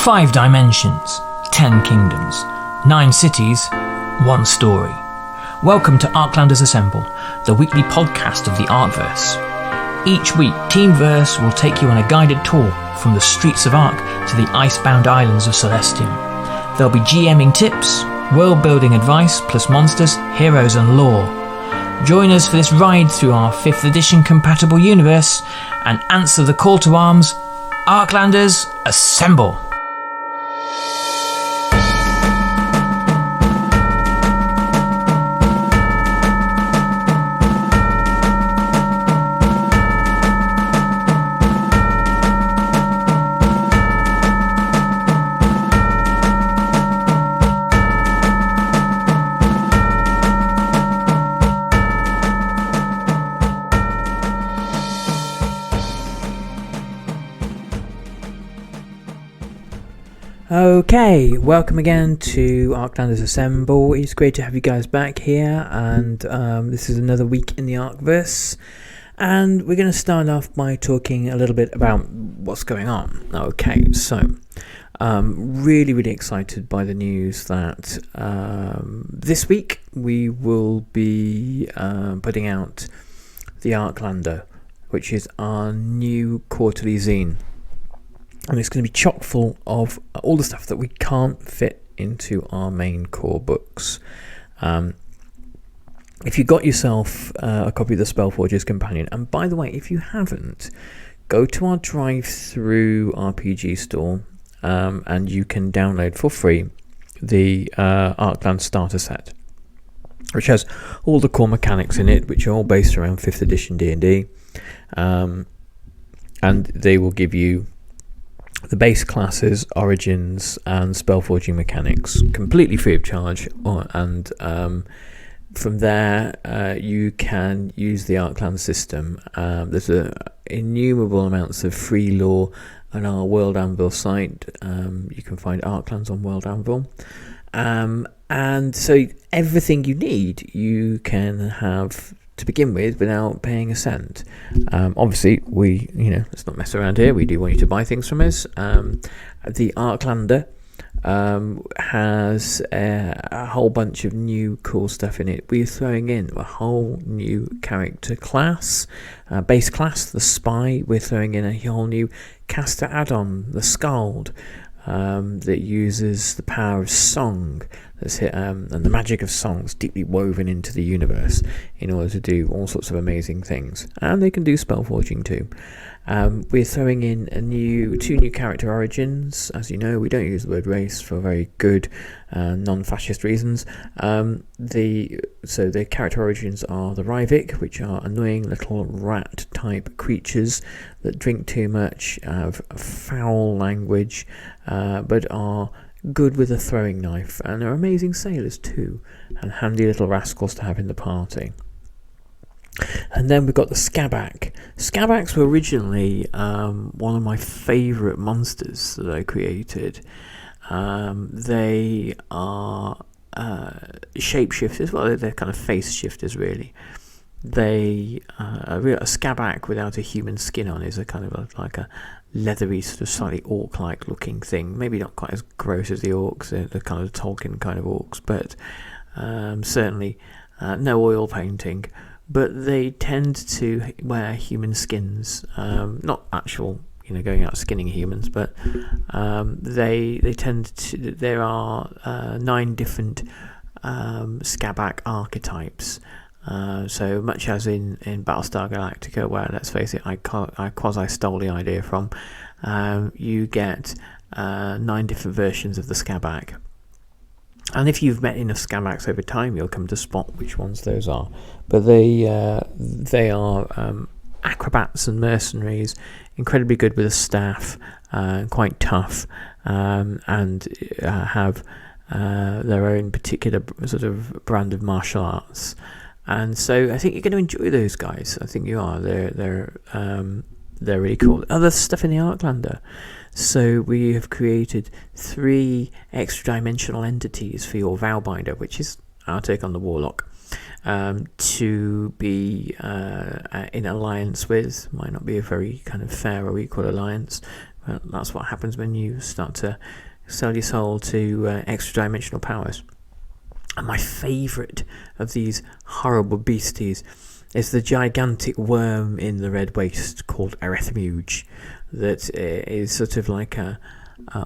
5 dimensions, 10 kingdoms, 9 cities, 1 story. Welcome to Arclanders Assemble, the weekly podcast of the Arcverse. Each week, Teamverse will take you on a guided tour from the streets of Arc to the icebound islands of Celestium. There'll be GMing tips, world-building advice, plus monsters, heroes and lore. Join us for this ride through our 5th edition compatible universe and answer the call to arms, Arclanders Assemble! Okay, welcome again to Arclanders Assemble. It's great to have you guys back here, and this is another week in the Arcverse, and we're going to start off by talking a little bit about what's going on. Okay, so really excited by the news that this week we will be putting out the Arclander, which is our new quarterly zine. And it's going to be chock full of all the stuff that we can't fit into our main core books. If you got yourself a copy of the Spellforger's Companion, and by the way, if you haven't, go to our DriveThru RPG store, and you can download for free the Arcland starter set, which has all the core mechanics in it, which are all based around 5th edition D&D, and they will give you the base classes, origins, and spellforging mechanics completely free of charge. And from there, you can use the Arcland system. There's innumerable amounts of free lore on our World Anvil site. You can find Arclands on World Anvil. And so everything you need, you can have to begin with without paying a cent. Obviously, let's not mess around here. We do want you to buy things from us. The Arclander has a whole bunch of new cool stuff in it. We're throwing in a whole new character class, base class, the Spy. We're throwing in a whole new caster add-on, the Skald, that uses the power of song and the magic of songs deeply woven into the universe in order to do all sorts of amazing things. And they can do spellforging too. We're throwing in two new character origins. As you know, we don't use the word race for very good non-fascist reasons. So the character origins are the Ryvik, which are annoying little rat-type creatures that drink too much, have foul language, but are good with a throwing knife, and are amazing sailors too, and handy little rascals to have in the party. And then we've got the Skabak. Skabaks were originally one of my favourite monsters that I created. They are shapeshifters. Well, they're kind of face shifters, really. A Skabak without a human skin on is a kind of like a leathery, sort of slightly orc-like looking thing. Maybe not quite as gross as the orcs, the kind of Tolkien kind of orcs, but certainly no oil painting. But they tend to wear human skins, not actual, going out skinning humans, but they tend to. There are 9 different Skabak archetypes. So much as in Battlestar Galactica, where, let's face it, I quasi stole the idea from, you get 9 different versions of the Skabak. And if you've met enough Skabaks over time, you'll come to spot which ones those are. But they are acrobats and mercenaries, incredibly good with a staff, quite tough, and have their own particular sort of brand of martial arts. And so I think you're going to enjoy those guys. I think you are. they're really cool. Other stuff in the Arclander. So we have created 3 extra dimensional entities for your Vowbinder, which is our take on the Warlock, to be in alliance with. Might not be a very kind of fair or equal alliance, but that's what happens when you start to sell your soul to extra dimensional powers. And my favourite of these horrible beasties is the gigantic worm in the Red Waste called Erethmuge, that is sort of like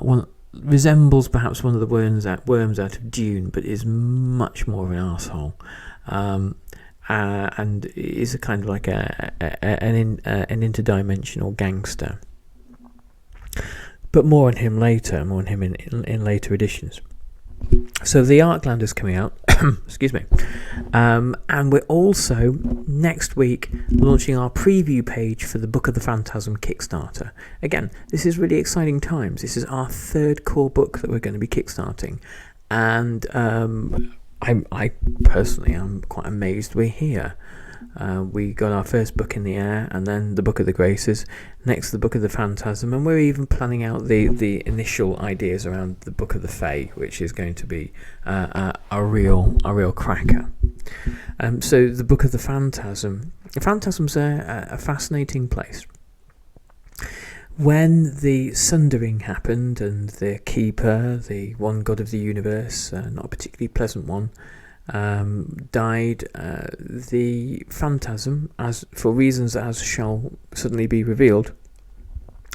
one, resembles perhaps one of the worms out of Dune, but is much more of an arsehole, and is a kind of like an interdimensional gangster. But more on him later, more on him in later editions. So the Arclander's coming out, excuse me, and we're also next week launching our preview page for the Book of the Phantasm Kickstarter. Again, this is really exciting times. This is our 3rd core book that we're going to be kickstarting, and I personally am quite amazed we're here. We got our first book in the air, and then the Book of the Graces, next the Book of the Phantasm, and we're even planning out the initial ideas around the Book of the Fae, which is going to be a real cracker. So the Book of the Phantasm. The Phantasm's a fascinating place. When the Sundering happened and the Keeper, the one god of the universe, not a particularly pleasant one, died, the Phantasm, as for reasons as shall suddenly be revealed,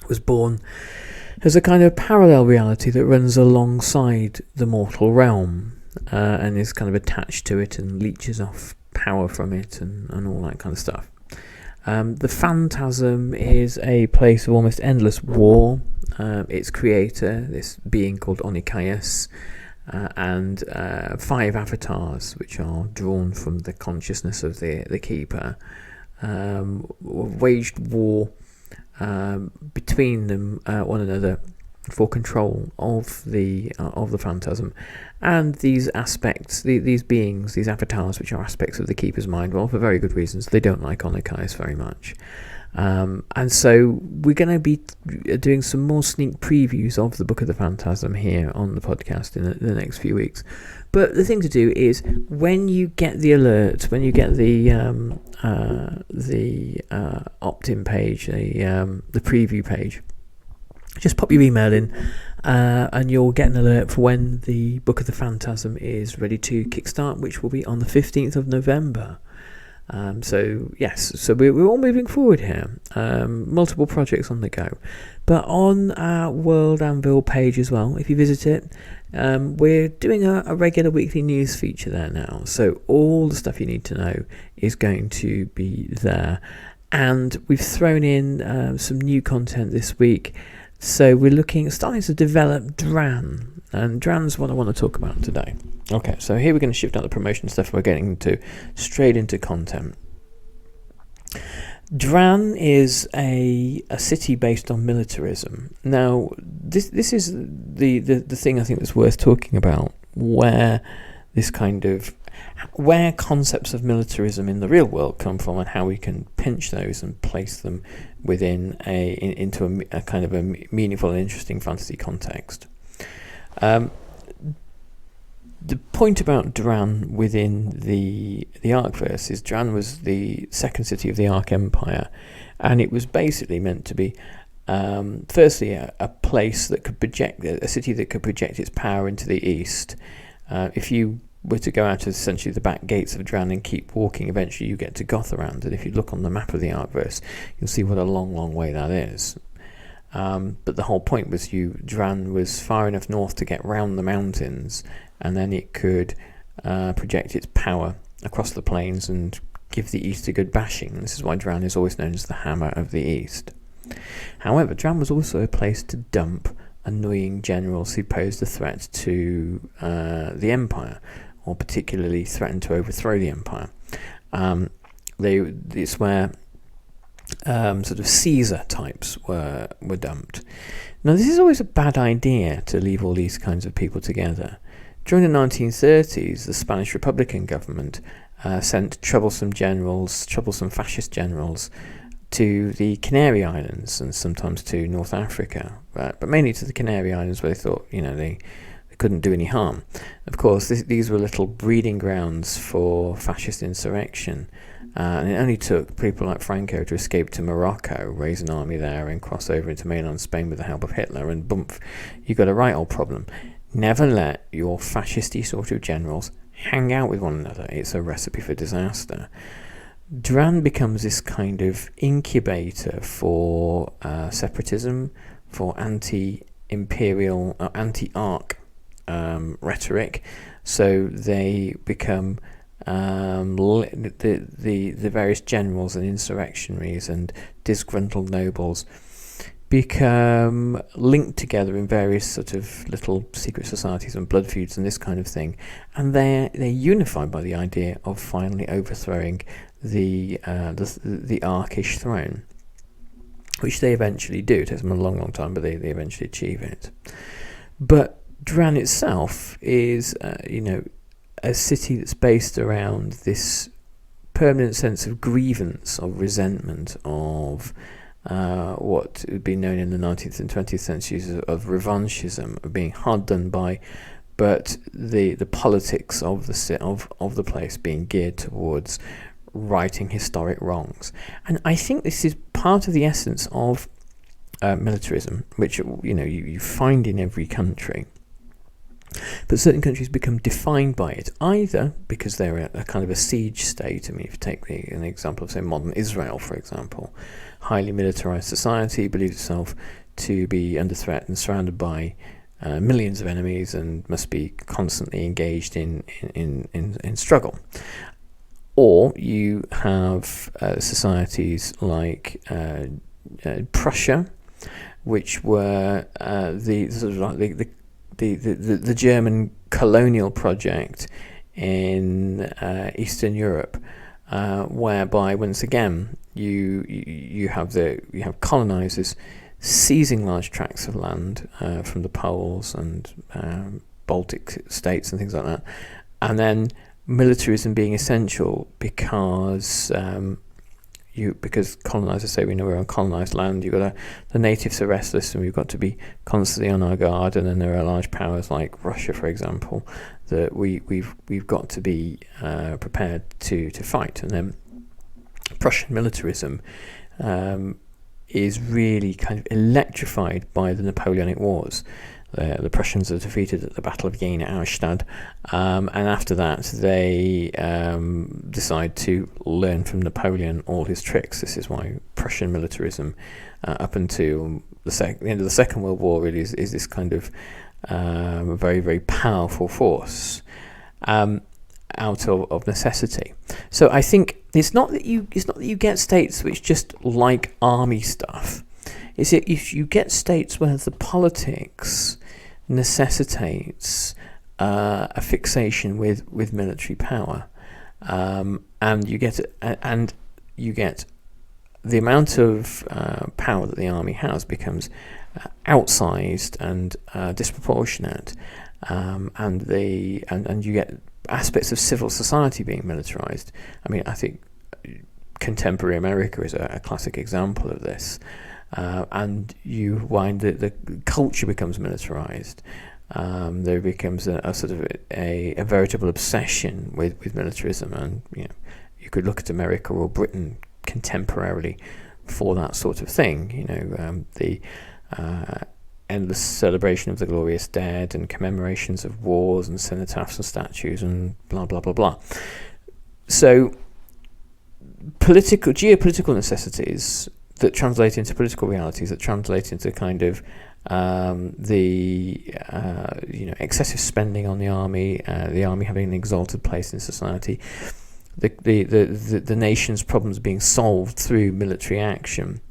was born as a kind of parallel reality that runs alongside the mortal realm, and is kind of attached to it and leeches off power from it and all that kind of stuff. The Phantasm is a place of almost endless war. Its creator, this being called Onychius, and 5 avatars, which are drawn from the consciousness of the Keeper, waged war between them, one another, for control of the Phantasm. And these aspects, these beings, these avatars, which are aspects of the Keeper's mind, well, for very good reasons, they don't like Onychius very much. And so we're going to be doing some more sneak previews of the Book of the Phantasm here on the podcast in the next few weeks. But the thing to do is, when you get the alert, when you get the opt-in page, the preview page, just pop your email in, and you'll get an alert for when the Book of the Phantasm is ready to kickstart, which will be on the 15th of November. So we're all moving forward here. Multiple projects on the go. But on our World Anvil page as well, if you visit it, we're doing a regular weekly news feature there now. So all the stuff you need to know is going to be there. And we've thrown in some new content this week. So we're starting to develop Dran. And Dran's what I want to talk about today. Okay, so here we're going to shift out the promotion stuff. We're getting straight into content. Dran is a city based on militarism. Now, this is the thing I think that's worth talking about, where concepts of militarism in the real world come from, and how we can pinch those and place them within into a kind of a meaningful and interesting fantasy context. The point about Dran within the Arcverse is Dran was the second city of the Arc Empire, and it was basically meant to be, firstly, a place that could project, a city that could project its power into the east. If you were to go out of essentially the back gates of Dran and keep walking, eventually you get to Gotharand, and if you look on the map of the Arcverse, you'll see what a long, long way that is. But the whole point was Dran was far enough north to get round the mountains, and then it could project its power across the plains and give the east a good bashing. This is why Dran is always known as the Hammer of the East. However, Dran was also a place to dump annoying generals who posed a threat to the Empire, or particularly threatened to overthrow the Empire. It's where sort of Caesar types were dumped. Now, this is always a bad idea to leave all these kinds of people together. During the 1930s, the Spanish Republican government sent troublesome fascist generals to the Canary Islands and sometimes to North Africa, but mainly to the Canary Islands, where they thought, they couldn't do any harm. Of course, these were little breeding grounds for fascist insurrection, and it only took people like Franco to escape to Morocco, raise an army there, and cross over into mainland Spain with the help of Hitler, and boom, you got a right old problem. Never let your fascisty sort of generals hang out with one another. It's a recipe for disaster. Duran becomes this kind of incubator for separatism, for anti-imperial, anti-arc rhetoric. So they become the various generals and insurrectionaries and disgruntled nobles become linked together in various sort of little secret societies and blood feuds and this kind of thing, and they're unified by the idea of finally overthrowing the Arkish throne, which they eventually do. It takes them a long time, but they eventually achieve it. But Duran itself is a city that's based around this permanent sense of grievance, of resentment, of what would be known in the 19th and 20th centuries of revanchism, of being hard done by, but the politics of the place being geared towards righting historic wrongs. And I think this is part of the essence of militarism, which you find in every country. But certain countries become defined by it, either because they're a kind of a siege state. I mean, if you take an example of, say, modern Israel, for example, highly militarized society, believes itself to be under threat and surrounded by millions of enemies and must be constantly engaged in struggle. Or you have societies like Prussia, which were the German colonial project in Eastern Europe, whereby once again you have colonizers seizing large tracts of land from the Poles and Baltic states and things like that, and then militarism being essential because colonizers say, we know we're on colonized land, the natives are restless and we've got to be constantly on our guard, and then there are large powers like Russia, for example, that we've got to be prepared to fight. And then Prussian militarism is really kind of electrified by the Napoleonic Wars. The Prussians are defeated at the Battle of Jena Auerstadt, and after that they decide to learn from Napoleon all his tricks. This is why Prussian militarism, up until the end of the Second World War, really is this kind of very, very powerful force out of necessity. So I think it's not that you get states which just like army stuff. It's that if you get states where the politics necessitates a fixation with military power, and you get the amount of power that the army has becomes outsized and disproportionate, and you get aspects of civil society being militarized. I mean, I think contemporary America is a classic example of this. And you find that the culture becomes militarized. There becomes a sort of a veritable obsession with militarism, and you could look at America or Britain contemporarily for that sort of thing. The endless celebration of the glorious dead and commemorations of wars and cenotaphs and statues and blah blah blah blah. So geopolitical necessities that translate into political realities, that translate into kind of excessive spending on the army having an exalted place in society, the nation's problems being solved through military action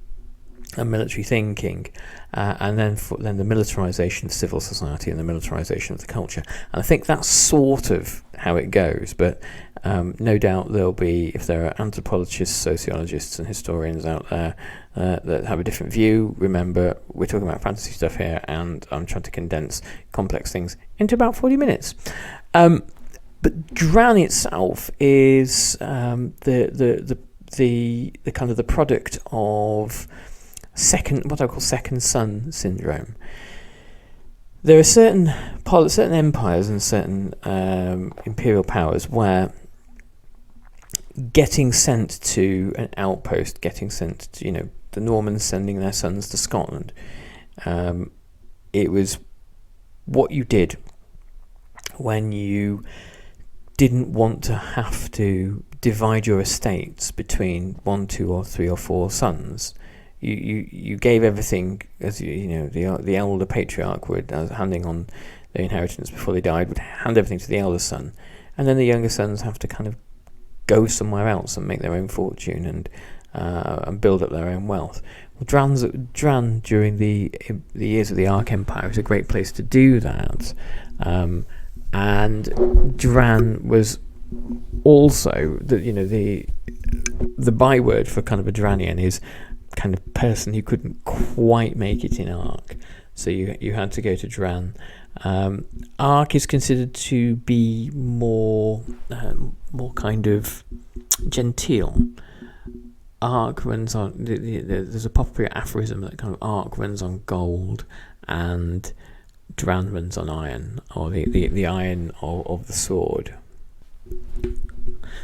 and military thinking, and then the militarization of civil society and the militarization of the culture. And I think that's sort of how it goes, but no doubt there'll be, if there are anthropologists, sociologists and historians out there that have a different view, remember we're talking about fantasy stuff here, and I'm trying to condense complex things into about 40 minutes. But Duran itself is the the kind of the product of what I call second son syndrome. There are certain empires and certain imperial powers where getting sent to an outpost, getting sent to, the Normans sending their sons to Scotland, it was what you did when you didn't want to have to divide your estates between 1, 2, or 3 or 4 sons. You gave everything, as the elder patriarch would, handing on their inheritance before they died, would hand everything to the elder son, and then the younger sons have to kind of go somewhere else and make their own fortune and build up their own wealth. Well, Dran during the years of the Ark Empire was a great place to do that, and Dran was also the byword for kind of a Dranian is kind of person who couldn't quite make it in Ark, so you had to go to Dran. Ark is considered to be more kind of genteel. Ark runs on there's a popular aphorism that kind of Ark runs on gold and Dran runs on iron, or the iron of the sword.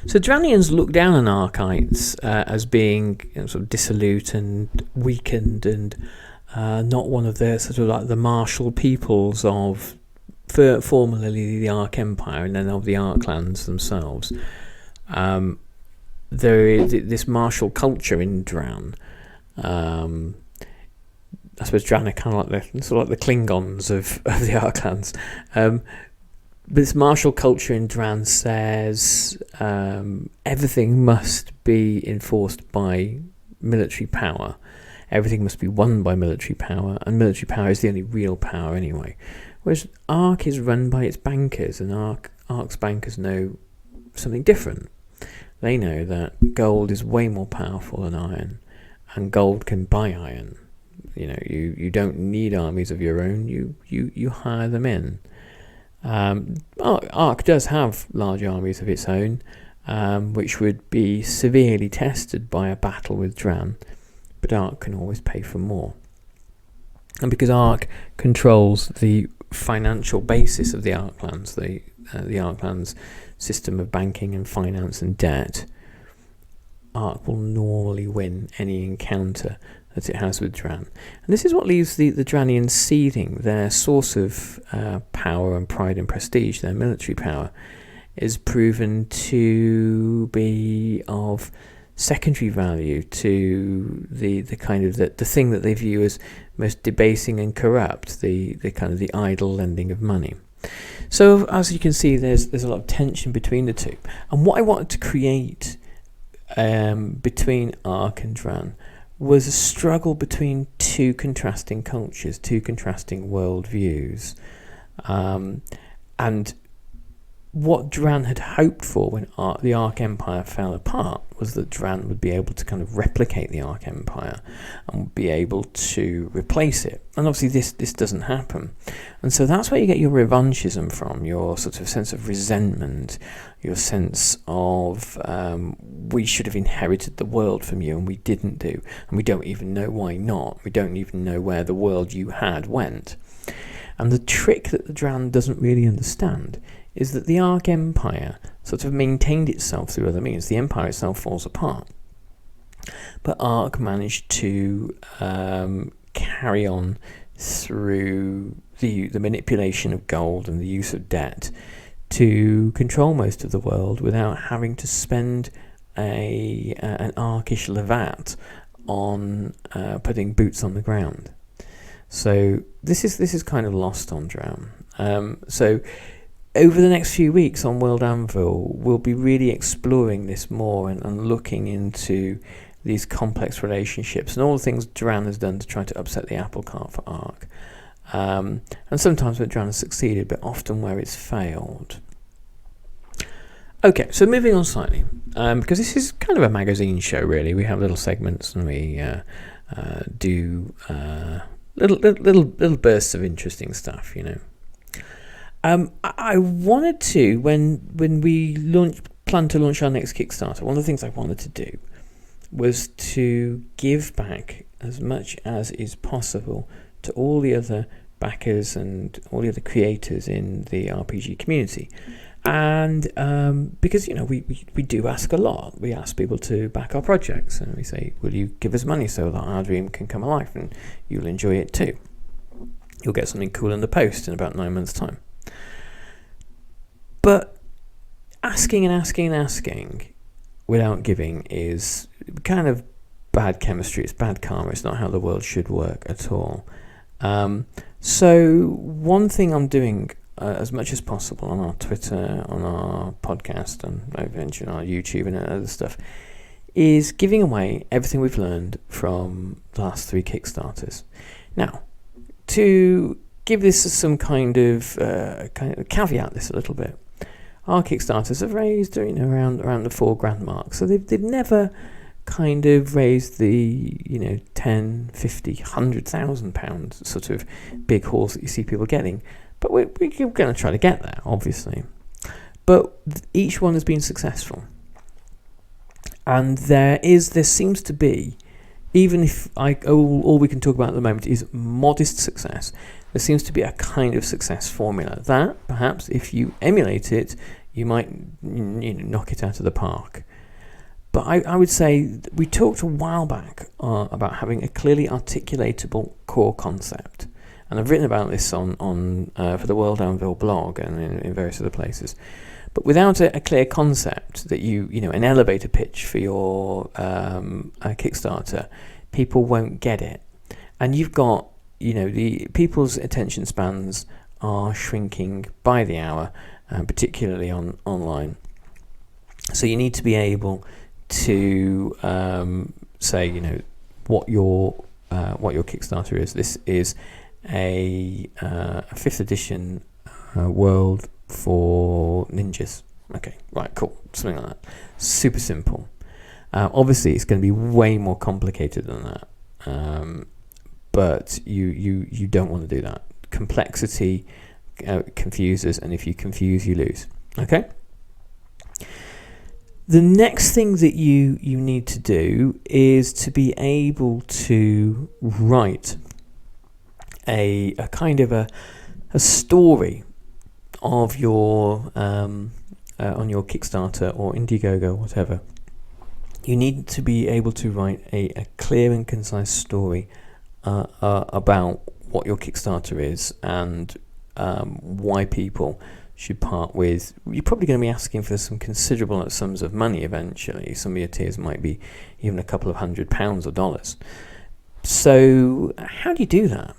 So Dranians look down on Arkites as being sort of dissolute and weakened and not one of the sort of like the martial peoples of formerly the Ark Empire and then of the Ark lands themselves. There is this martial culture in Dran. I suppose Dran are kind of like the Klingons of the Ark lands. This martial culture in Dran says everything must be enforced by military power. Everything must be won by military power, and military power is the only real power anyway. Whereas Ark is run by its bankers, and Ark's bankers know something different. They know that gold is way more powerful than iron, and gold can buy iron. You don't need armies of your own. You hire them in. Ark does have large armies of its own, which would be severely tested by a battle with Dran, but Ark can always pay for more. And because Ark controls the financial basis of the Ark lands, the Ark lands system of banking and finance and debt, Ark will normally win any encounter that it has with Dran. And this is what leaves the Dranians seething. Their source of power and pride and prestige, their military power, is proven to be of secondary value to the kind of the thing that they view as most debasing and corrupt, the kind of the idle lending of money. So as you can see, there's a lot of tension between the two. And what I wanted to create between Ark and Dran was a struggle between two contrasting cultures, two contrasting worldviews. And what Dran had hoped for when the Ark Empire fell apart was that Dran would be able to kind of replicate the Ark Empire and be able to replace it. And obviously this doesn't happen. And so that's where you get your revanchism from, your sort of sense of resentment, your sense of we should have inherited the world from you and we didn't do. And we don't even know why not. We don't even know where the world you had went. And the trick that the Dran doesn't really understand is that the Ark Empire sort of maintained itself through other means. The Empire itself falls apart. But Ark managed to carry on through the manipulation of gold and the use of debt to control most of the world without having to spend an Arkish levat on putting boots on the ground. So this is kind of lost on Dran. So over the next few weeks on World Anvil, we'll be really exploring this more and looking into these complex relationships and all the things Dran has done to try to upset the apple cart for Ark. And sometimes where Dran has succeeded, but often where it's failed. Okay, so moving on slightly, because this is kind of a magazine show, really. We have little segments and we do little bursts of interesting stuff, I wanted to, when we plan to launch our next Kickstarter, one of the things I wanted to do was to give back as much as is possible to all the other backers and all the other creators in the RPG community. And because, we do ask a lot. We ask people to back our projects, and we say, will you give us money so that our dream can come alive and you'll enjoy it too? You'll get something cool in the post in about 9 months' time. But asking and asking and asking without giving is kind of bad chemistry. It's bad karma. It's not how the world should work at all. So one thing I'm doing as much as possible on our Twitter, on our podcast, and eventually on our YouTube and other stuff, is giving away everything we've learned from the last 3 Kickstarters. Now, to give this some kind of caveat this a little bit, our Kickstarters have raised around the $4,000 mark, so they've never kind of raised the 10, 50, 100,000 pound sort of big hauls that you see people getting, but we're going to try to get there, obviously. But each one has been successful, and there seems to be, even if all we can talk about at the moment is modest success, there seems to be a kind of success formula that perhaps if you emulate it, you might knock it out of the park. But I would say we talked a while back about having a clearly articulatable core concept, and I've written about this on for the World Anvil blog and in various other places. But without a clear concept that an elevator pitch for your Kickstarter, people won't get it. And you've got the people's attention spans are shrinking by the hour, particularly online. So you need to be able to say what your Kickstarter is. This is a 5th edition world for ninjas. Okay, right, cool, something like that. Super simple. Obviously, it's going to be way more complicated than that. But you don't want to do that. Complexity confuses, and if you confuse, you lose. Okay. The next thing that you need to do is to be able to write a kind of a story of your on your Kickstarter or Indiegogo, whatever. You need to be able to write a clear and concise story about what your Kickstarter is and why people should part with. You're probably going to be asking for some considerable sums of money eventually. Some of your tiers might be even a couple of £100 or dollars. So how do you do that?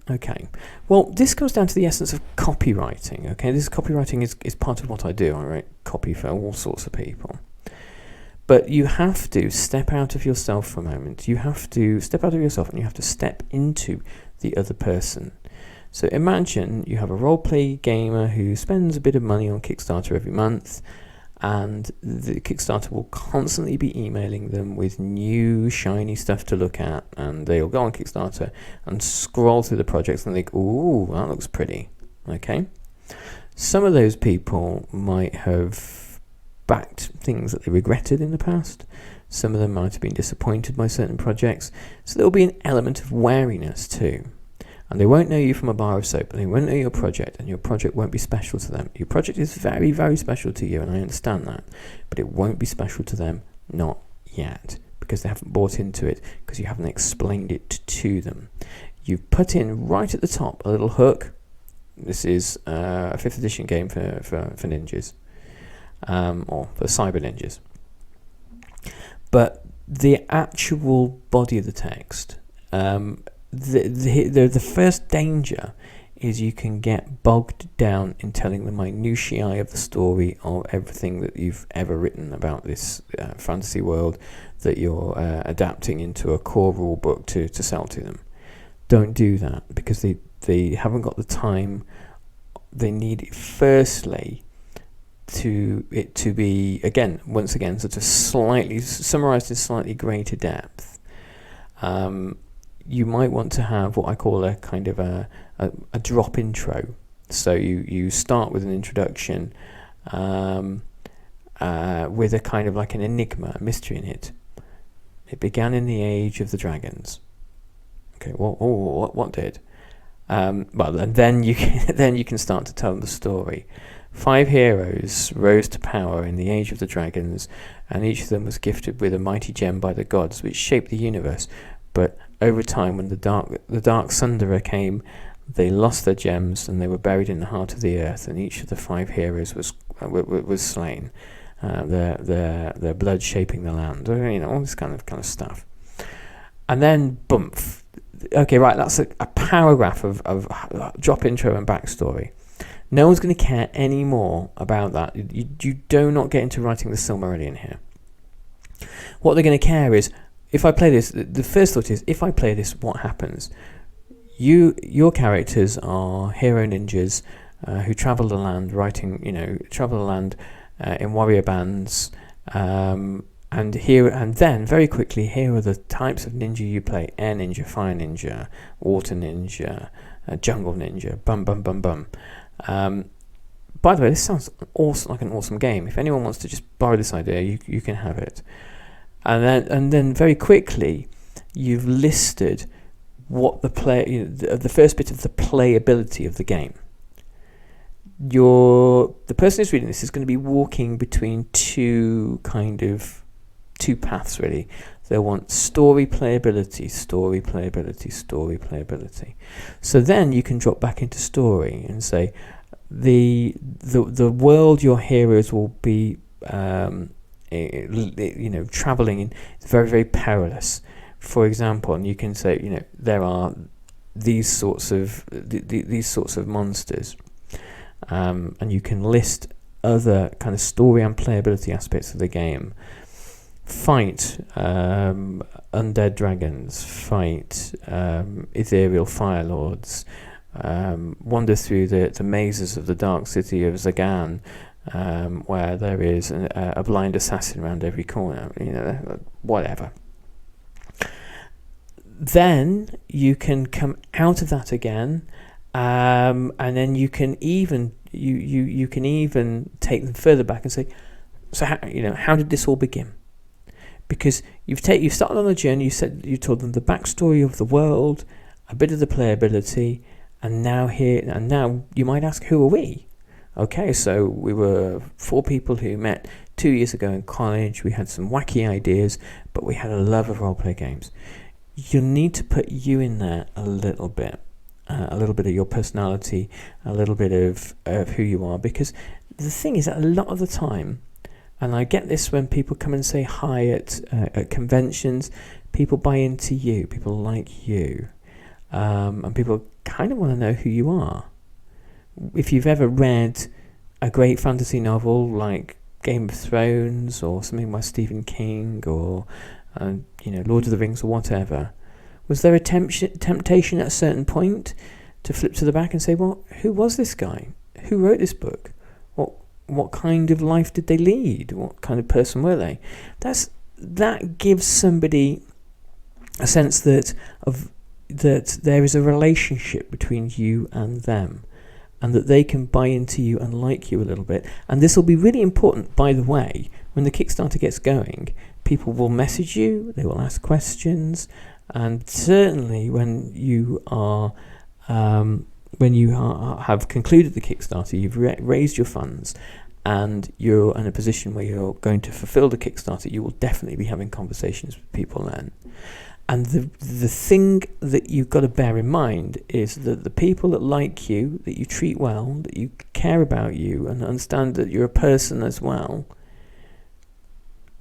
Okay, well, this comes down to the essence of copywriting. Okay, this copywriting is part of what I do. I write copy for all sorts of people. But you have to step out of yourself for a moment. You have to step out of yourself and you have to step into the other person. So imagine you have a roleplay gamer who spends a bit of money on Kickstarter every month, and the Kickstarter will constantly be emailing them with new shiny stuff to look at, and they'll go on Kickstarter and scroll through the projects and think, ooh, that looks pretty. Okay. Some of those people might have backed things that they regretted in the past. Some of them might have been disappointed by certain projects. So there'll be an element of wariness too. And they won't know you from a bar of soap, and they won't know your project, and your project won't be special to them. Your project is very, very special to you, and I understand that. But it won't be special to them, not yet, because they haven't bought into it, because you haven't explained it to them. You've put in right at the top a little hook. This is a 5th edition game for ninjas, or for cyber ninjas. But the actual body of the text, the first danger is you can get bogged down in telling the minutiae of the story of everything that you've ever written about this fantasy world that you're adapting into a core rule book to sell to them. Don't do that, because they haven't got the time. They need it firstly to be once again sort of slightly summarized in slightly greater depth. You might want to have what I call a kind of a drop intro. So you start with an introduction with a kind of like an enigma, a mystery in it. It began in the age of the dragons. Okay, what did? Well, and then you can start to tell the story. 5 heroes rose to power in the age of the dragons, and each of them was gifted with a mighty gem by the gods, which shaped the universe. But over time, when the dark Sunderer came, they lost their gems, and they were buried in the heart of the earth. And each of the 5 heroes was slain, their blood shaping the land. All this kind of stuff. And then, bump. Okay, right. That's a paragraph of drop intro and backstory. No one's going to care any more about that. You do not get into writing the Silmarillion here. What they're going to care is, if I play this, the first thought is, if I play this, what happens? Your characters are hero ninjas who travel the land, in warrior bands, and then very quickly, here are the types of ninja you play: air ninja, fire ninja, water ninja, jungle ninja, bum bum bum bum. By the way, this sounds awesome, like an awesome game. If anyone wants to just borrow this idea, you can have it. And then very quickly, you've listed what the first bit of the playability of the game. The person who's reading this is going to be walking between two paths, really. They want story playability. So then you can drop back into story and say the world your heroes will be traveling in is very, very perilous. For example, and you can say there are these sorts of monsters, and you can list other kind of story and playability aspects of the game. Fight undead dragons, fight ethereal fire lords, wander through the mazes of the dark city of Zagan, where there is a blind assassin around every corner, whatever. Then you can come out of that again, and then you can even you can even take them further back and say, so how did this all begin? Because you've started on a journey. You told them the backstory of the world, a bit of the playability, and now you might ask, who are we? Okay, so we were 4 people who met 2 years ago in college. We had some wacky ideas, but we had a love of roleplay games. You'll need to put you in there a little bit of your personality, a little bit of who you are, because the thing is that a lot of the time, and I get this when people come and say hi at conventions, people buy into you, people like you, and people kind of want to know who you are. If you've ever read a great fantasy novel like Game of Thrones or something by Stephen King or Lord of the Rings or whatever, was there a temptation at a certain point to flip to the back and say, well, who was this guy? Who wrote this book? What kind of life did they lead? What kind of person were they? That gives somebody a sense that there is a relationship between you and them, and that they can buy into you and like you a little bit. And this will be really important, by the way, when the Kickstarter gets going. People will message you, they will ask questions, and certainly when you have concluded the Kickstarter, you've raised your funds, and you're in a position where you're going to fulfill the Kickstarter, you will definitely be having conversations with people then. And the thing that you've got to bear in mind is that the people that like you, that you treat well, that you care about you and understand that you're a person as well,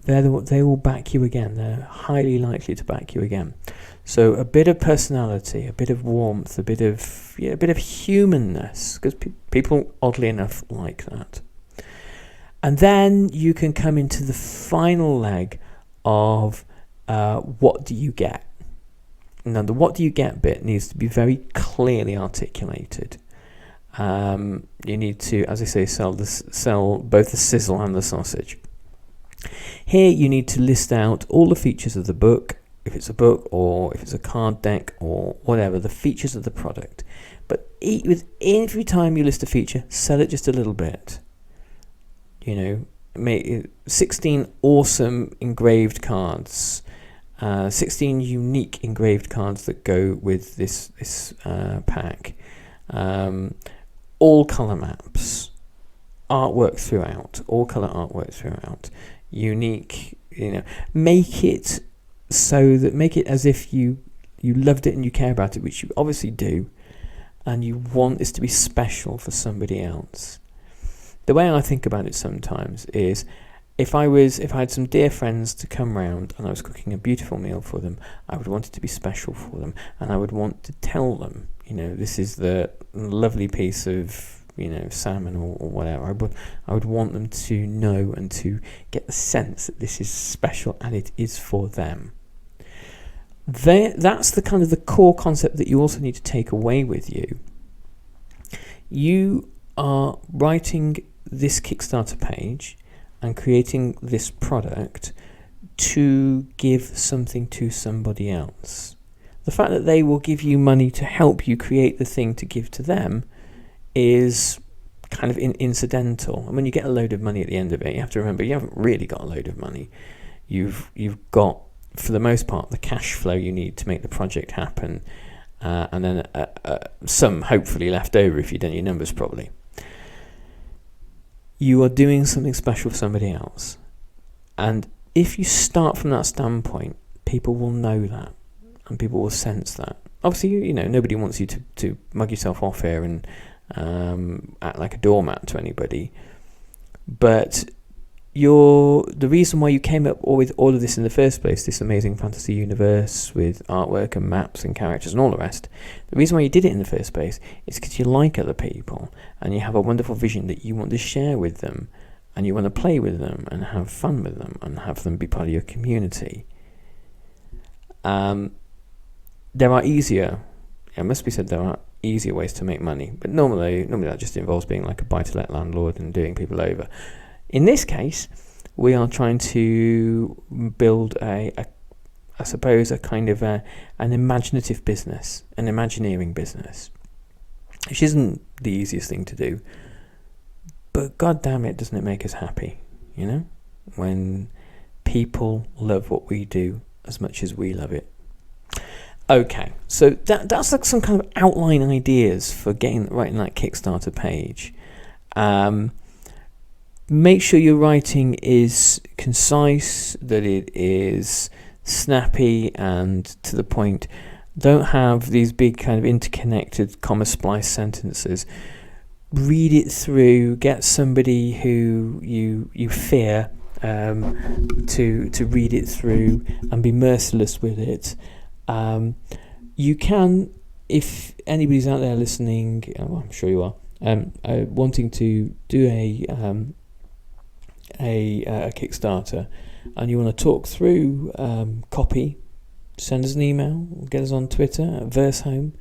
they will back you again. They're highly likely to back you again. So a bit of personality, a bit of warmth, a bit of humanness, because people, oddly enough, like that. And then you can come into the final leg of what do you get? Now, the what do you get bit needs to be very clearly articulated. You need to, as I say, sell both the sizzle and the sausage. Here you need to list out all the features of the book, if it's a book or if it's a card deck or whatever, the features of the product. But with every time you list a feature, sell it just a little bit. Make 16 awesome engraved cards, 16 unique engraved cards that go with this pack. All colour maps, artwork throughout, all colour artwork throughout, unique, make it as if you loved it and you care about it, which you obviously do, and you want this to be special for somebody else. The way I think about it sometimes is, if I had some dear friends to come round and I was cooking a beautiful meal for them, I would want it to be special for them, and I would want to tell them, this is the lovely piece of salmon or whatever. I would want them to know and to get the sense that this is special and it is for them. That's the kind of the core concept that you also need to take away with you. You are writing this Kickstarter page and creating this product to give something to somebody else. The fact that they will give you money to help you create the thing to give to them is kind of incidental. And when you get a load of money at the end of it, you have to remember you haven't really got a load of money. You've got, for the most part, the cash flow you need to make the project happen, and then some hopefully left over if you've done your numbers properly. You are doing something special for somebody else, and if you start from that standpoint, people will know that and people will sense that. Obviously, nobody wants you to mug yourself off here and act like a doormat to anybody, but the reason why you came up with all of this in the first place, this amazing fantasy universe with artwork and maps and characters and all the rest, the reason why you did it in the first place is because you like other people and you have a wonderful vision that you want to share with them, and you want to play with them and have fun with them and have them be part of your community. There are easier ways to make money, but normally that just involves being like a buy-to-let landlord and doing people over. In this case, we are trying to build I suppose a kind of an imaginative business, an Imagineering business, which isn't the easiest thing to do, but god damn it, doesn't it make us happy, when people love what we do as much as we love it. Okay, so that's like some kind of outline ideas for writing that Kickstarter page. Make sure your writing is concise, that it is snappy and to the point. Don't have these big kind of interconnected comma splice sentences. Read it through, get somebody who you fear to read it through and be merciless with it. You can, if anybody's out there listening, I'm sure you are, wanting to do a Kickstarter, and you want to talk through copy, send us an email, get us on Twitter at VerseHome,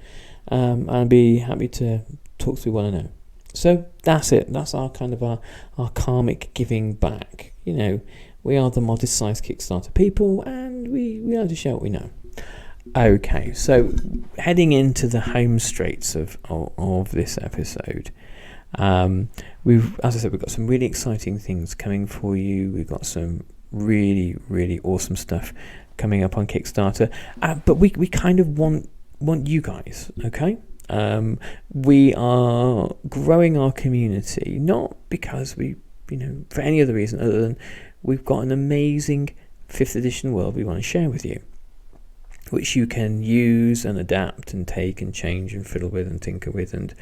and I'd be happy to talk through what I know. So that's it. That's our kind of our karmic giving back. We are the modest-sized Kickstarter people, and we like to share what we know. Okay, so heading into the home straits of this episode, we've got some really exciting things coming for you. We've got some really, really awesome stuff coming up on Kickstarter, but we kind of want you guys, okay? We are growing our community, not because for any other reason other than we've got an amazing 5th edition world we want to share with you, which you can use and adapt and take and change and fiddle with and tinker with and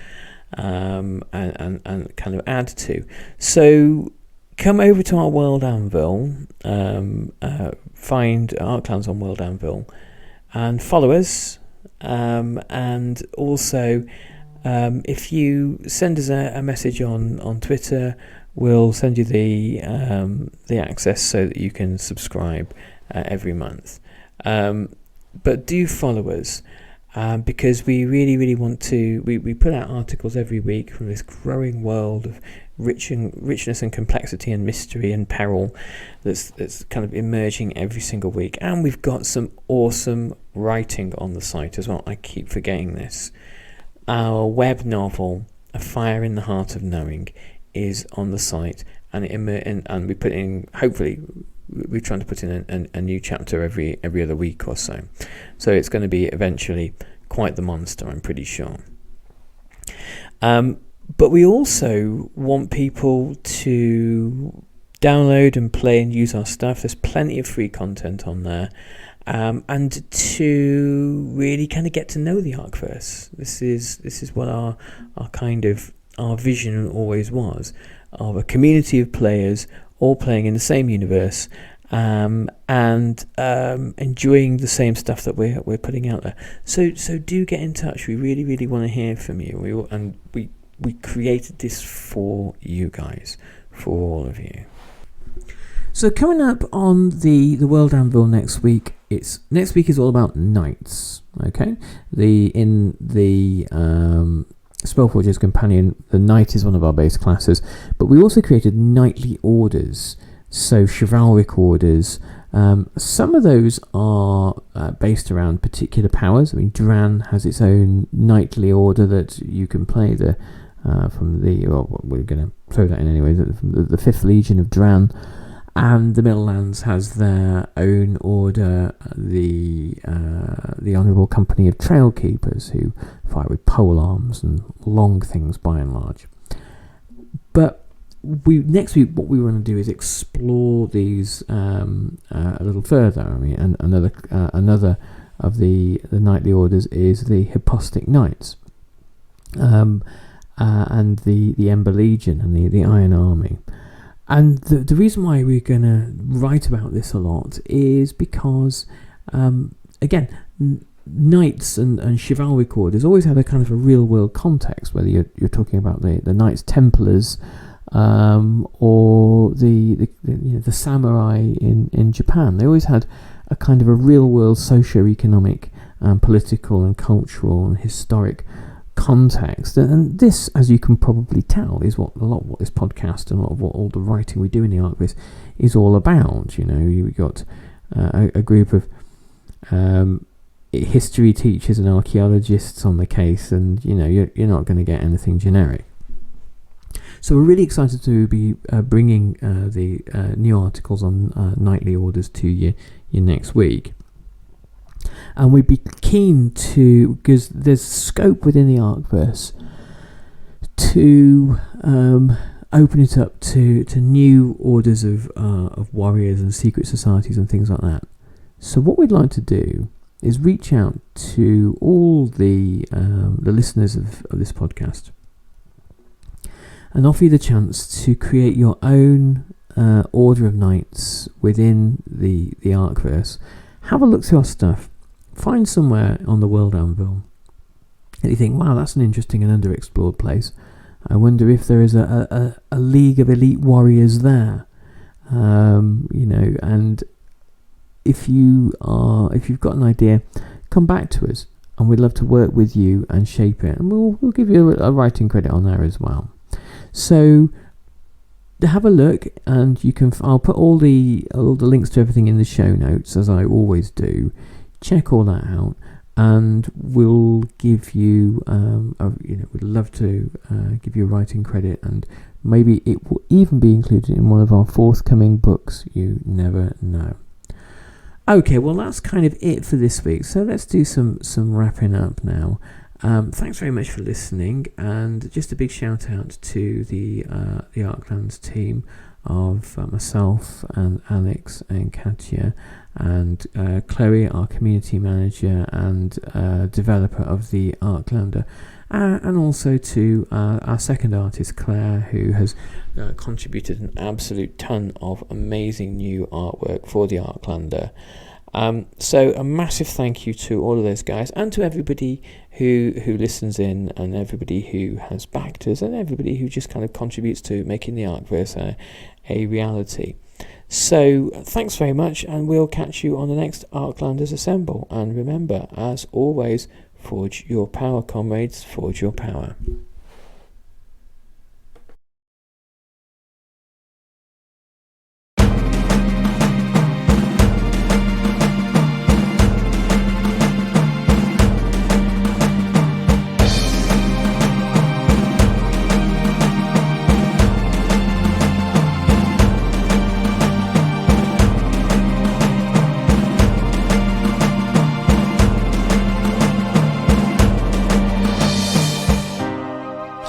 kind of add to. So come over to our World Anvil, find Arclands on World Anvil and follow us. And also, if you send us a message on Twitter, we'll send you the access so that you can subscribe every month. But do follow us, because we really, really want to. We put out articles every week from this growing world of richness and complexity and mystery and peril that's kind of emerging every single week. And we've got some awesome writing on the site as well. I keep forgetting this. Our web novel, A Fire in the Heart of Knowing, is on the site, and we put in, hopefully we're trying to put in a new chapter every other week or so. So it's going to be eventually quite the monster, I'm pretty sure. But we also want people to download and play and use our stuff. There's plenty of free content on there. And to really kind of get to know the Arcverse. This is what our vision always was, of a community of players all playing in the same universe, and enjoying the same stuff that we're putting out there. So do get in touch. We really want to hear from you. We created this for you guys, for all of you. So coming up on the World Anvil next week, next week is all about knights. Okay, in the Spellforger's Companion, the knight is one of our base classes, but we also created knightly orders, so chivalric orders. Some of those are based around particular powers. I mean, Dran has its own knightly order that you can play. We're going to throw that in anyway. The 5th Legion of Dran. And the Middlelands has their own order, the Honourable Company of Trailkeepers, who fight with pole arms and long things by and large. But next week, what we want to do is explore these a little further. I mean, and another of the knightly orders is the Hipostic Knights, and the Ember Legion and the Iron Army. And the reason why we're going to write about this a lot is because, again, knights and chivalric orders always had a kind of a real-world context, whether you're talking about the Knights Templars or the samurai in Japan. They always had a kind of a real-world socio-economic, political and cultural and historic context, and this, as you can probably tell, is what this podcast and a lot of what all the writing we do in the Arcverse is all about. You've got a group of history teachers and archaeologists on the case, and you're not going to get anything generic. So we're really excited to be bringing the new articles on knightly orders to you next week. And we'd be keen to, because there's scope within the Arcverse to open it up to new orders of warriors and secret societies and things like that. So what we'd like to do is reach out to all the listeners of this podcast and offer you the chance to create your own order of knights within the Arcverse. Have a look through our stuff. Find somewhere on the World Anvil and you think, wow, that's an interesting and underexplored place. I wonder if there is a league of elite warriors there. And if you've got an idea, come back to us, and we'd love to work with you and shape it, and we'll give you a writing credit on there as well. So have a look, and I'll put all the links to everything in the show notes, as I always do. Check all that out, and we'll give you we'd love to give you a writing credit, and maybe it will even be included in one of our forthcoming books. You never know. Okay, well, that's kind of it for this week, so let's do some wrapping up now. Thanks very much for listening, and just a big shout out to the Arklands team of myself and Alex and Katya and Chloe, our community manager and developer of the Arklander, and also to our second artist, Claire, who has contributed an absolute ton of amazing new artwork for the Arklander. So a massive thank you to all of those guys, and to everybody who listens in, and everybody who has backed us, and everybody who just kind of contributes to making the Arcverse a reality. So thanks very much, and we'll catch you on the next Arklanders Assemble. And remember, as always, forge your power, comrades, forge your power.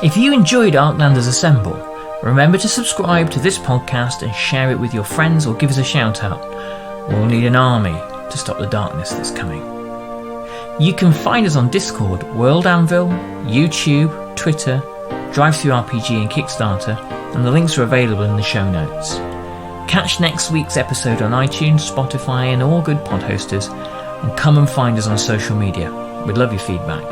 If you enjoyed Arklanders Assemble, remember to subscribe to this podcast and share it with your friends or give us a shout out. We'll need an army to stop the darkness that's coming. You can find us on Discord, World Anvil, YouTube, Twitter, DriveThru RPG and Kickstarter, and the links are available in the show notes. Catch next week's episode on iTunes, Spotify and all good pod hosters, and come and find us on social media. We'd love your feedback.